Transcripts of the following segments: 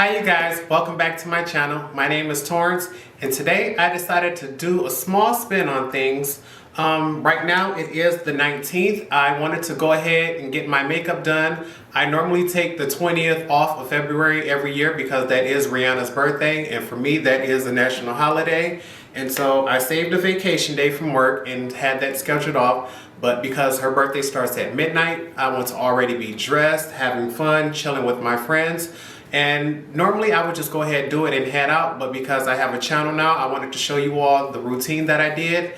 Hi you guys, welcome back to my channel. My name is Torrence and today I decided to do a small spin on things. Right now it is the 19th. I wanted to go ahead and get my makeup done. I normally take the 20th off of February every year because that is Rihanna's birthday, and for me that is a national holiday. And so I saved a vacation day from work and had that scheduled off. But because her birthday starts at midnight, I want to already be dressed, having fun, chilling with my friends. And normally I would just go ahead and do it and head out, but because I have a channel now, I wanted to show you all the routine that I did.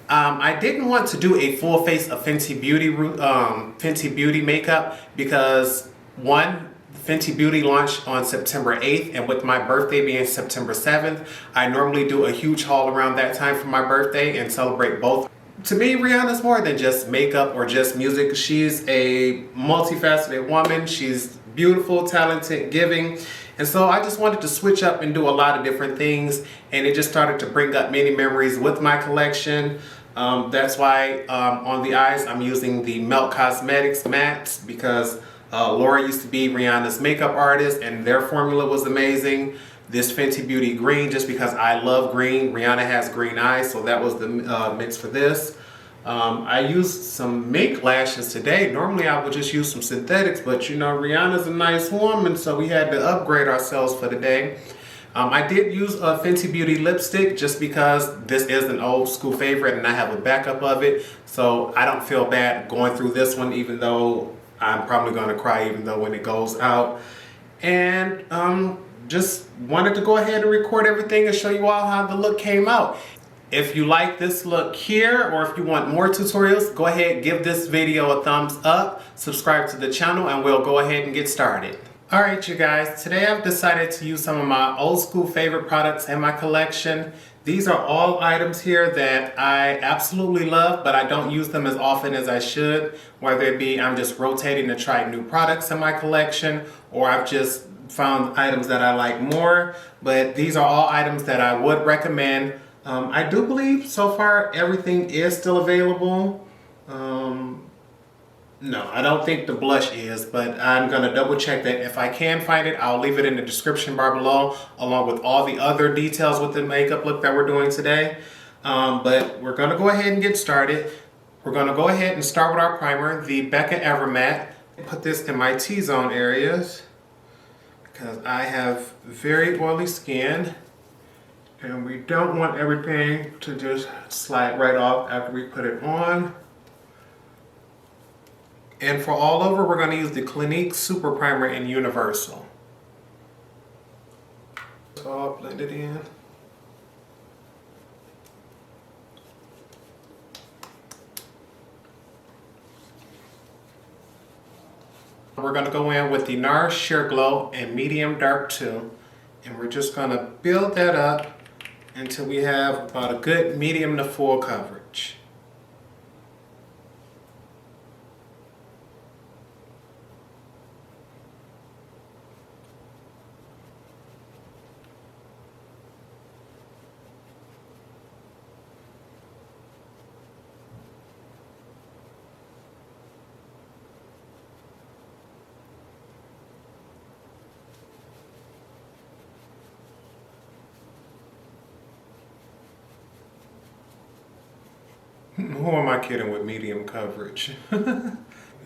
I didn't want to do a full face of Fenty Beauty makeup because one, Fenty Beauty launched on September 8th, and with my birthday being September 7th, I normally do a huge haul around that time for my birthday and celebrate both. To me, Rihanna's more than just makeup or just music. She's a multifaceted woman. She's beautiful, talented, giving. And so I just wanted to switch up and do a lot of different things, and it just started to bring up many memories with my collection. That's why on the eyes I'm using the Melt Cosmetics mattes because Laura used to be Rihanna's makeup artist and their formula was amazing. This Fenty Beauty green, just because I love green. Rihanna has green eyes, so that was the mix for this. I used some Make lashes today. Normally I would just use some synthetics, but you know, Rihanna's a nice woman, so we had to upgrade ourselves for the day. I did use a Fenty Beauty lipstick just because this is an old school favorite and I have a backup of it, so I don't feel bad going through this one, even though I'm probably going to cry even though when it goes out. And just wanted to go ahead and record everything and show you all how the look came out. If you like this look here, or if you want more tutorials, go ahead, give this video a thumbs up, subscribe to the channel, and we'll go ahead and get started. Alright you guys, today I've decided to use some of my old school favorite products in my collection. These are all items here that I absolutely love, but I don't use them as often as I should. Whether it be I'm just rotating to try new products in my collection, or I've just found items that I like more. But these are all items that I would recommend. I do believe so far everything is still available. No, I don't think the blush is, but I'm going to double check that. If I can find it, I'll leave it in the description bar below, along with all the other details with the makeup look that we're doing today. But we're going to go ahead and get started. We're going to go ahead and start with our primer, the Becca Evermatte. Put this in my T-zone areas because I have very oily skin. And we don't want everything to just slide right off after we put it on. And for all over, we're going to use the Clinique Super Primer in Universal. It's all blended in. We're going to go in with the NARS Sheer Glow in Medium Dark 2. And we're just going to build that up until we have about a good medium to full coverage. Who am I kidding with medium coverage?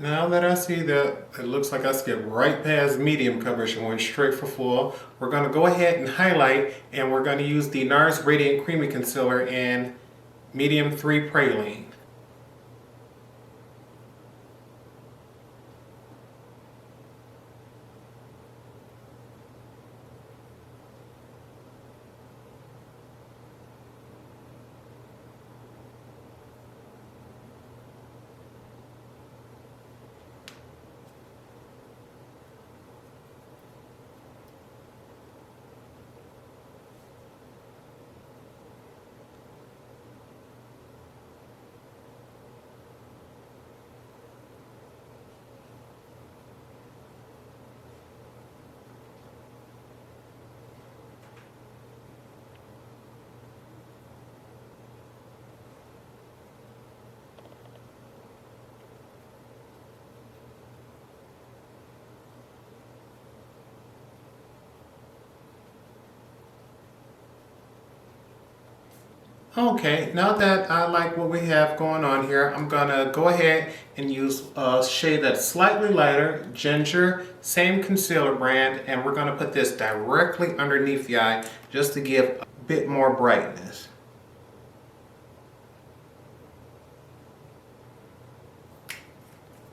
Now that I see that it looks like I skipped right past medium coverage and went straight for full, we're going to go ahead and highlight, and we're going to use the NARS Radiant Creamy Concealer in Medium 3 Praline. Okay, now that I like what we have going on here, I'm gonna go ahead and use a shade that's slightly lighter, Ginger, same concealer brand, and we're gonna put this directly underneath the eye just to give a bit more brightness.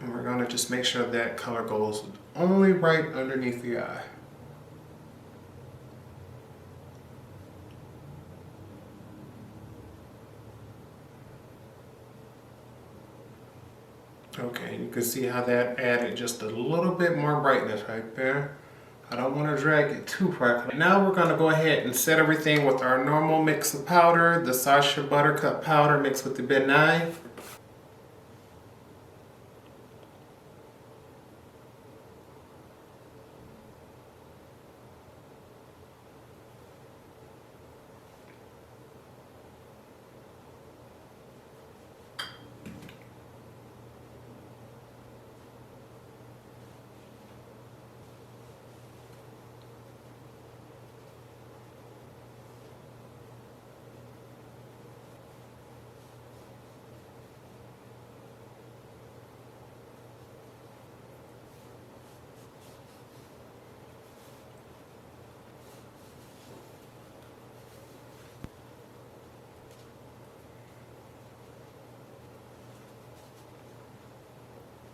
And we're gonna just make sure that color goes only right underneath the eye. Okay, you can see how that added just a little bit more brightness right there. I don't want to drag it too far. Now we're going to go ahead and set everything with our normal mix of powder, the Sacha Buttercup powder mixed with the Ben Nye.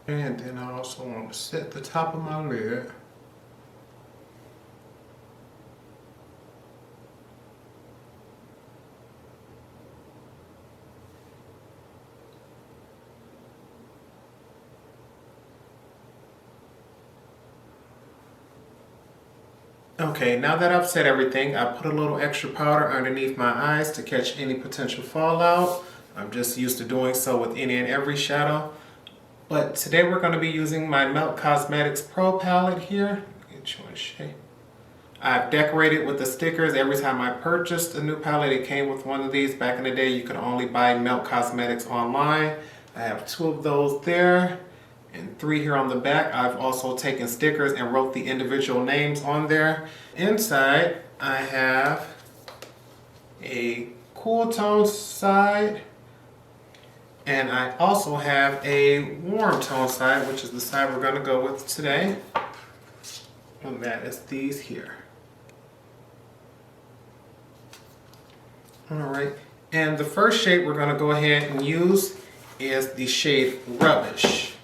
And then I also want to set the top of my lid. Okay, now that I've set everything, I put a little extra powder underneath my eyes to catch any potential fallout. I'm just used to doing so with any and every shadow. But today we're going to be using my Melt Cosmetics Pro palette here. Get you in shape. I've decorated with the stickers. Every time I purchased a new palette, it came with one of these. Back in the day, you could only buy Melt Cosmetics online. I have 2 of those there and 3 here on the back. I've also taken stickers and wrote the individual names on there. Inside, I have a cool tone side, and I also have a warm tone side, which is the side we're going to go with today. And that is these here. Alright, and the first shade we're going to go ahead and use is the shade Rubbish.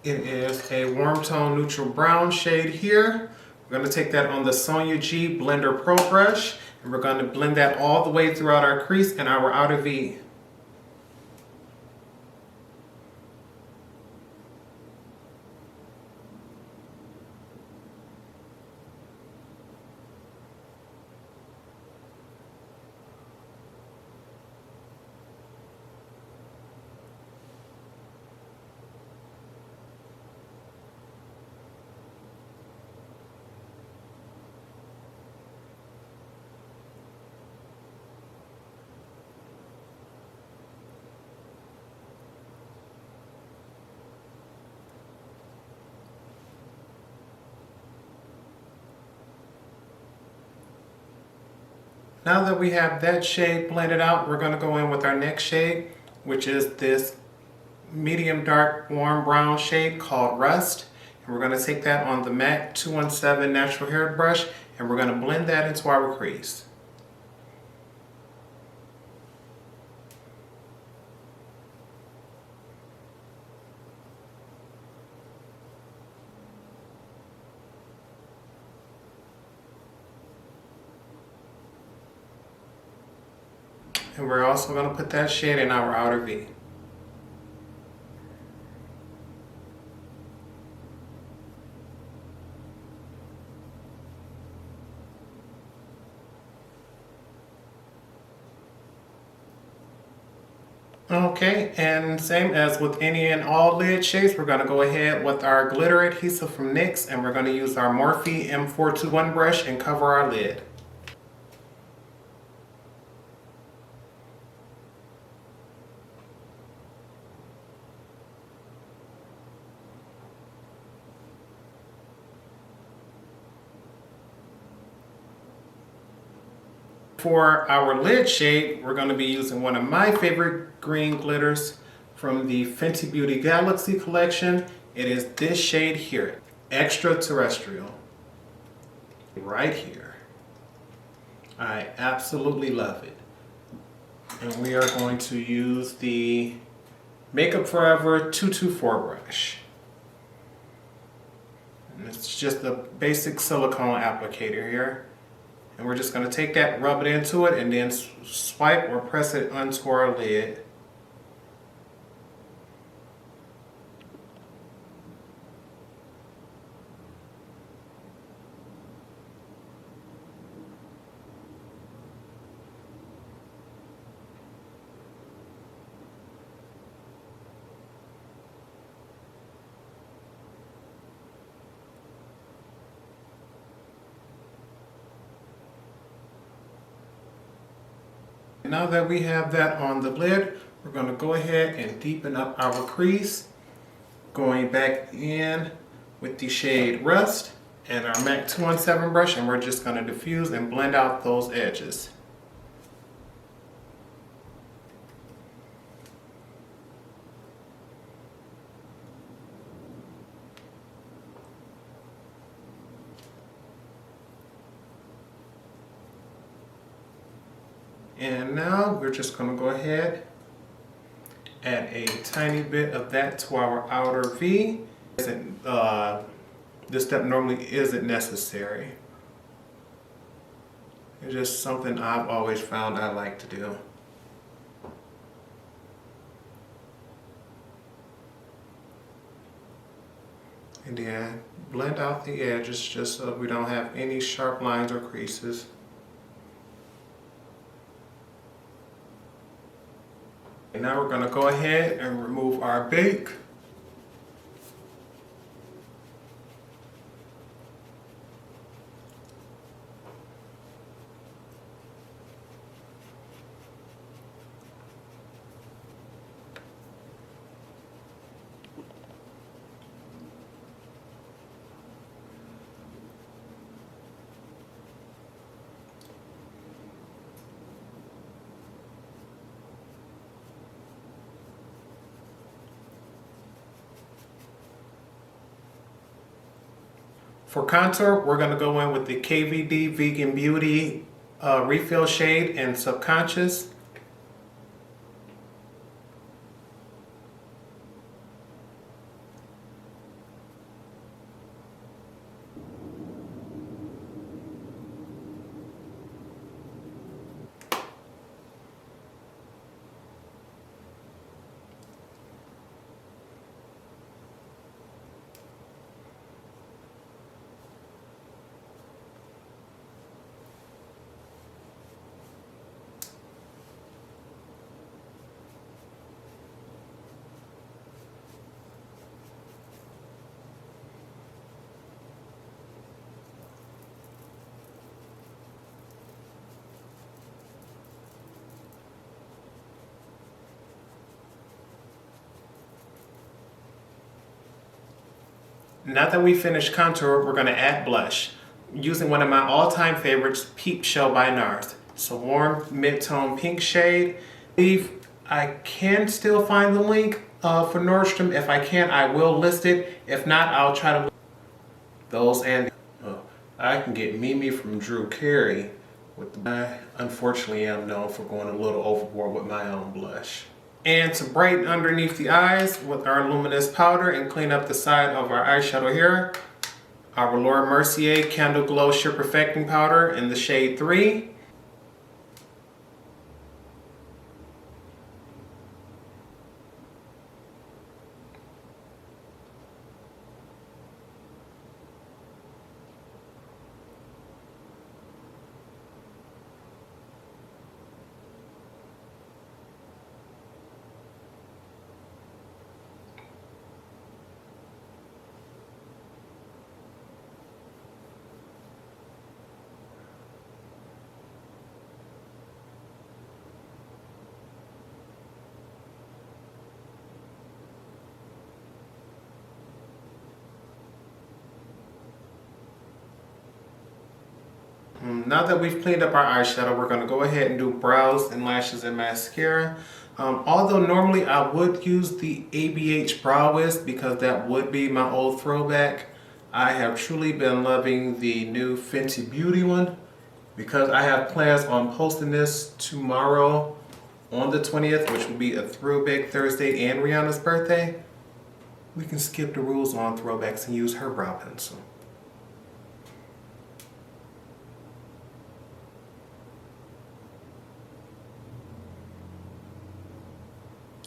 It is a warm tone neutral brown shade here. We're going to take that on the Sonia G Blender Pro brush, and we're going to blend that all the way throughout our crease and our outer V. Now that we have that shade blended out, we're going to go in with our next shade, which is this medium dark warm brown shade called Rust. And we're going to take that on the MAC 217 natural hair brush, and we're going to blend that into our crease. And we're also going to put that shade in our outer V. Okay, and same as with any and all lid shades, we're going to go ahead with our glitter adhesive from NYX, and we're going to use our Morphe M421 brush and cover our lid. For our lid shade, we're going to be using one of my favorite green glitters from the Fenty Beauty Galaxy collection. It is this shade here, Extra Terrestrial, right here. I absolutely love it. And we are going to use the Makeup Forever 224 brush. And it's just the basic silicone applicator here. And we're just going to take that, rub it into it, and then swipe or press it onto our lid. Now that we have that on the lid, we're going to go ahead and deepen up our crease, going back in with the shade Rust and our MAC 217 brush, and we're just going to diffuse and blend out those edges. And now we're just going to go ahead, add a tiny bit of that to our outer V. This step normally isn't necessary. It's just something I've always found I like to do. And then blend out the edges just so we don't have any sharp lines or creases. And now we're going to go ahead and remove our bake. For contour, we're going to go in with the KVD Vegan Beauty refill shade in Subconscious. Now that we finished contour, we're going to add blush using one of my all-time favorites, Peep Show by NARS. It's a warm mid-tone pink shade. I can still find the link for Nordstrom. If I can, I will list it. If not, I'll try to list those. And I can get Mimi from Drew Carey. I unfortunately am known for going a little overboard with my own blush. And to brighten underneath the eyes with our luminous powder and clean up the side of our eyeshadow here, our Laura Mercier Candle Glow Sheer Perfecting Powder in the shade 3. Now that we've cleaned up our eyeshadow, we're going to go ahead and do brows and lashes and mascara. Although normally I would use the ABH Brow Wiz because that would be my old throwback, I have truly been loving the new Fenty Beauty one because I have plans on posting this tomorrow on the 20th, which will be a throwback Thursday and Rihanna's birthday. We can skip the rules on throwbacks and use her brow pencil.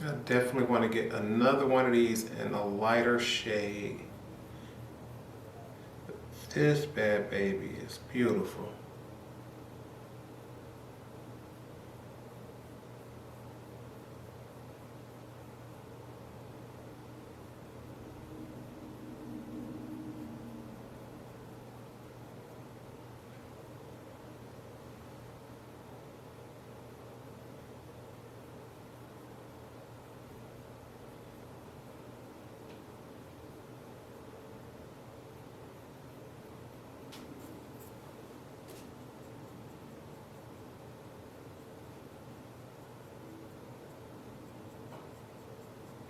I definitely want to get another one of these in a lighter shade. This bad baby is beautiful.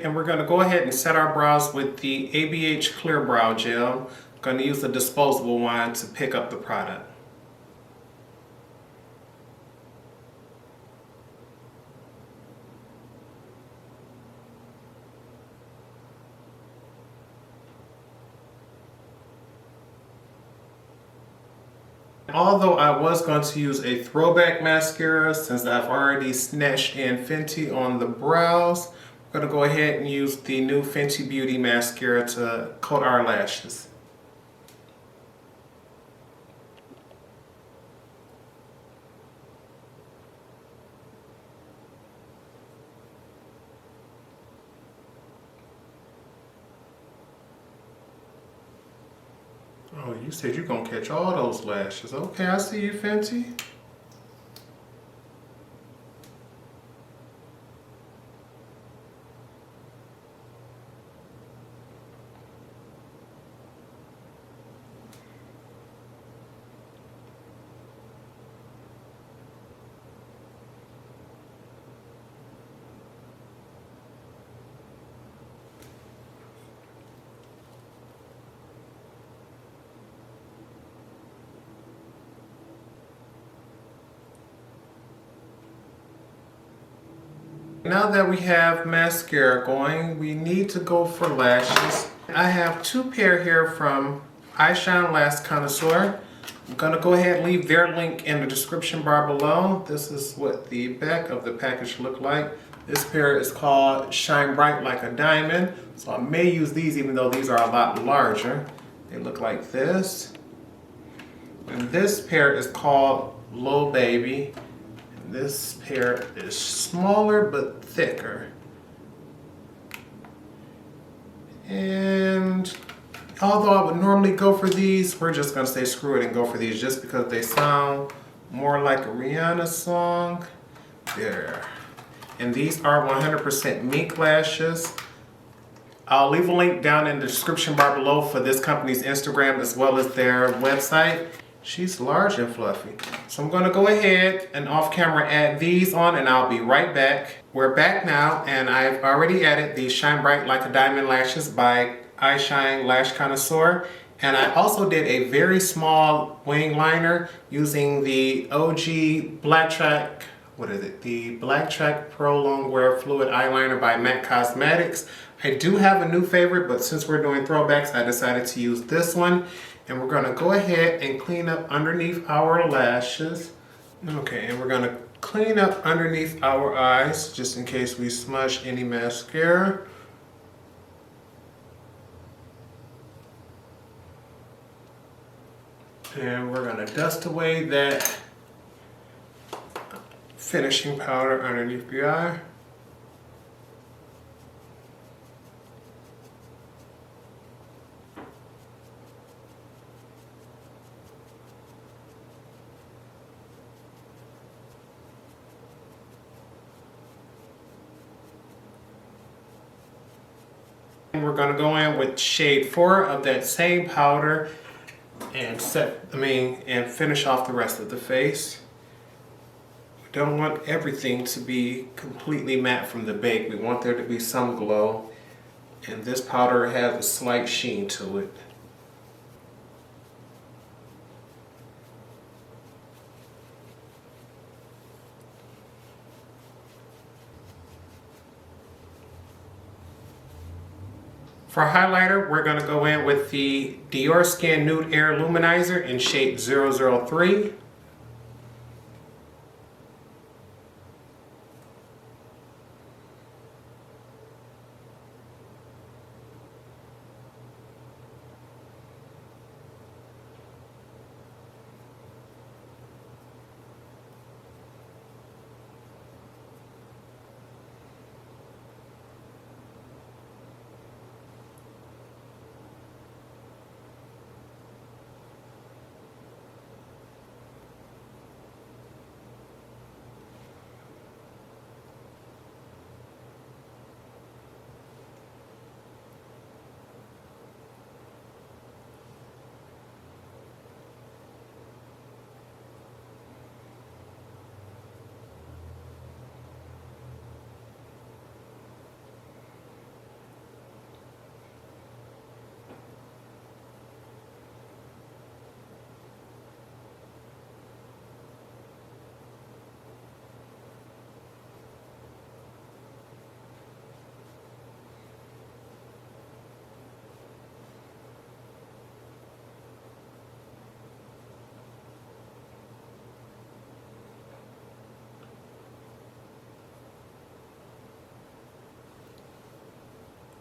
And we're going to go ahead and set our brows with the ABH Clear Brow Gel. I'm going to use the disposable one to pick up the product. Although I was going to use a throwback mascara, since I've already snatched in Fenty on the brows, I'm going to go ahead and use the new Fenty Beauty mascara to coat our lashes. Oh, you said you're going to catch all those lashes. Okay, I see you, Fenty. Now that we have mascara going, we need to go for lashes. I have two pair here from Eyeshine Lash Connoisseur. I'm going to go ahead and leave their link in the description bar below. This is what the back of the package look like. This pair is called Shine Bright Like a Diamond. So I may use these even though these are a lot larger. They look like this. And this pair is called Low Baby. This pair is smaller but thicker. And although I would normally go for these, we're just going to say screw it and go for these just because they sound more like a Rihanna song. There. And these are 100% mink lashes. I'll leave a link down in the description bar below for this company's Instagram as well as their website. She's large and fluffy. So I'm going to go ahead and off camera add these on and I'll be right back. We're back now and I've already added the Shine Bright Like a Diamond lashes by Eyeshine Lash Connoisseur. And I also did a very small wing liner using the OG Black Track, the Black Track Pro Longwear Fluid Eyeliner by MAC Cosmetics. I do have a new favorite, but since we're doing throwbacks, I decided to use this one. And we're going to go ahead and clean up underneath our lashes. Okay, and we're going to clean up underneath our eyes just in case we smudge any mascara. And we're going to dust away that finishing powder underneath the eye. And we're going to go in with shade 4 of that same powder. and and finish off the rest of the face. We don't want everything to be completely matte from the bake. We want there to be some glow, and this powder has a slight sheen to it. For highlighter, we're going to go in with the Dior Skin Nude Air Luminizer in shade 003.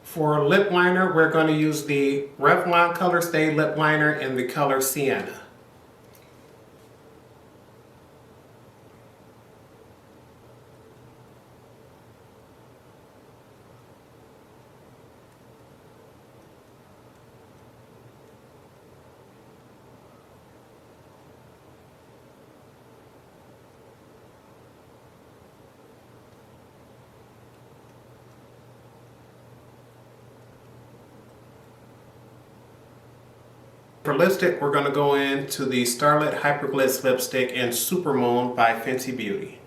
For lip liner, we're going to use the Revlon Color Stay Lip Liner in the color Sienna. For lipstick, we're going to go into the Starlit Hyperglitz Lipstick in Supermoon by Fenty Beauty.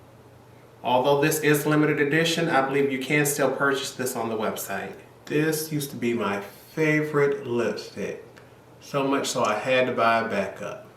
Although this is limited edition, I believe you can still purchase this on the website. This used to be my favorite lipstick, so much so I had to buy a backup.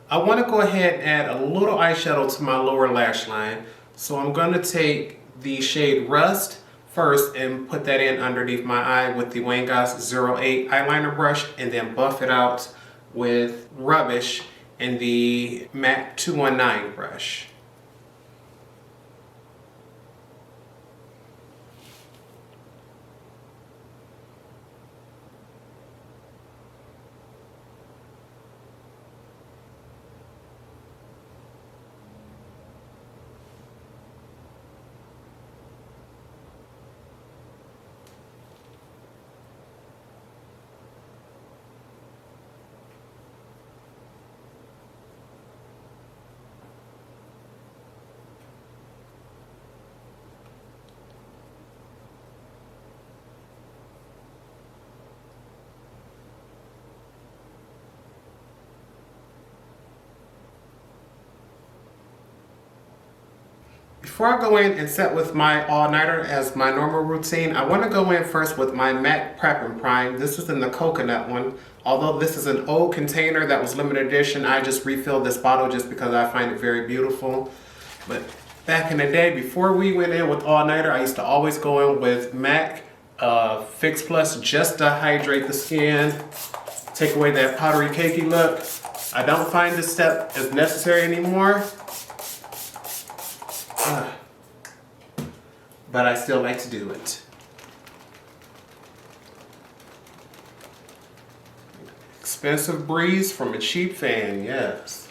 I want to go ahead and add a little eyeshadow to my lower lash line. So I'm going to take the shade Rust first and put that in underneath my eye with the Wayne Goss 08 eyeliner brush, and then buff it out with Rubbish in the MAC 219 brush. Before I go in and set with my all-nighter as my normal routine, I want to go in first with my MAC Prep and Prime. This is in the coconut one. Although this is an old container that was limited edition, I just refilled this bottle just because I find it very beautiful. But back in the day, before we went in with all-nighter, I used to always go in with MAC Fix Plus just to hydrate the skin, take away that powdery cakey look. I don't find this step as necessary anymore. But I still like to do it. Expensive breeze from a cheap fan, yes.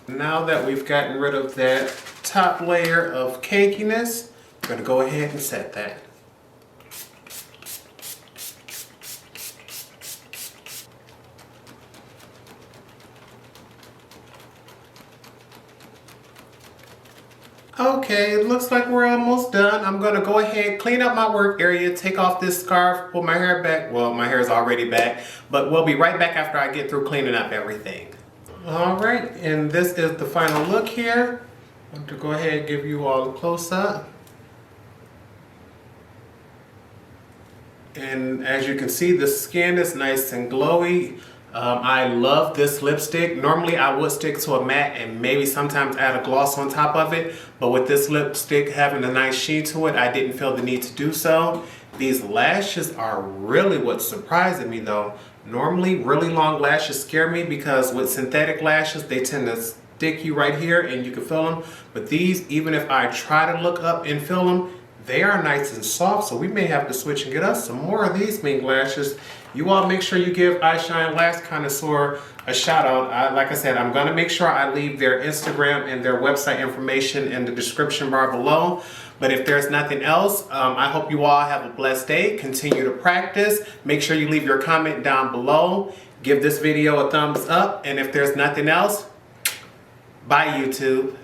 Now that we've gotten rid of that top layer of cakiness, we're going to go ahead and set that. Okay, it looks like we're almost done. I'm gonna go ahead, clean up my work area, take off this scarf, pull my hair back. Well, my hair is already back, but we'll be right back after I get through cleaning up everything. All right, and this is the final look here. I want to go ahead and give you all a close up. And as you can see, the skin is nice and glowy. I love this lipstick. Normally I would stick to a matte and maybe sometimes add a gloss on top of it, but with this lipstick having a nice sheen to it, I didn't feel the need to do so. These lashes are really what's surprising me though. Normally really long lashes scare me because with synthetic lashes, they tend to stick you right here and you can feel them. But these, even if I try to look up and feel them, they are nice and soft, so we may have to switch and get us some more of these mink lashes. You all make sure you give Eyeshine Lash Connoisseur a shout out. Like I said, I'm gonna make sure I leave their Instagram and their website information in the description bar below. But if there's nothing else, I hope you all have a blessed day. Continue to practice. Make sure you leave your comment down below. Give this video a thumbs up. And if there's nothing else, bye YouTube.